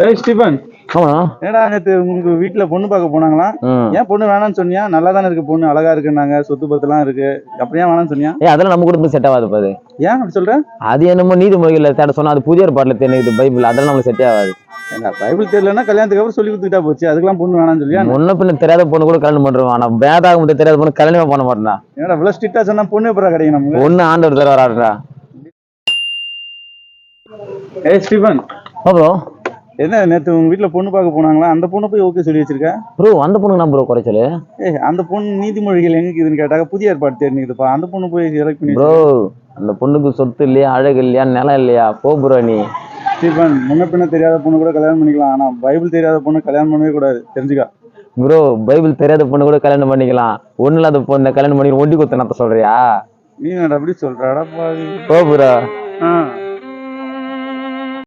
ஏய் ஸ்டீபன், ஆமா. என்னடா நேத்து உங்களுக்கு வீட்டுல பொண்ணு பார்க்க போனாங்களா? ஏன் பொண்ணு வேணாம்னு சொன்னியா? நல்லா தானே இருக்கு பொண்ணு, அழகா இருக்குன்னாங்க, சொத்து பத்துலாம் இருக்கு. அப்புறம் ஏன் வேணாம்னு சொன்னியா? அதெல்லாம் நம்ம குடும்பம் செட் ஆகாது பாது. ஏன் அப்படி சொல்ற? அது என்னமோ நீதிமொழிகள்ல தேட சொன்னா அது புதிய ஏற்பாட்டுல தெரியுது பைபிள், அதெல்லாம் நம்மளுக்கு செட் ஆகாது. என்ன பைபிள் தெரியலன்னா கல்யாணத்துக்கு அப்புறம் சொல்லி கொடுத்துட்டா போச்சு, அதுக்கெல்லாம் பொண்ணு வேணாம்னு சொல்லியா? முன்ன பின்ன தெரியாத பொண்ணு கூட கல்யாணம் பண்றோம், ஆனா வேதாகம் தெரியாத பொண்ணு கல்யாணமே பண்ண மாட்டேன். என்னடா இவ்வளவு ஸ்ட்ரிக்டா சொன்னா பொண்ணு எப்படா கிடைக்கும் நமக்கு? ஒண்ணு ஆண்டவர் தர வராடுறா. ஏய் ஸ்டீபன் ப்ரோ, என்ன நேத்து உங்க வீட்டுல பொண்ணு பார்க்க போனாங்களா? அந்த பொண்ணு போய் ஓகே சொல்லி வச்சிருக்க? ப்ரோ அந்த பொண்ணு நான் ப்ரோ குறைச்சல். அந்த பொண்ணு நீதிமொழிகள் எங்க இருக்குதுன்னு கேட்டாக்க புதிய ஏற்பாடு தெரிஞ்சுக்குதுப்பா. அந்த பொண்ணு போய் செலக்ட் பண்ணி ப்ரோ, அந்த பொண்ணுக்கு சொத்து இல்லையா, அழகு இல்லையா, நிலம் இல்லையா, போ ப்ரோ நீ. ஸ்டீபன், முன்ன பின்ன தெரியாத பொண்ணு கூட கல்யாணம் பண்ணிக்கலாம், ஆனா பைபிள் தெரியாத பொண்ணு கல்யாணம் பண்ணவே கூடாது, தெரிஞ்சுக்கா. ப்ரோ, பைபிள் தெரியாத பொண்ணு கூட கல்யாணம் பண்ணிக்கலாம், ஒண்ணு இல்லாத பொண்ணு கல்யாணம் பண்ணி ஒண்டி குத்து நத்த சொல்றியா? நீ என்னடா அப்படி சொல்றடா பாவி. போ ப்ரோ.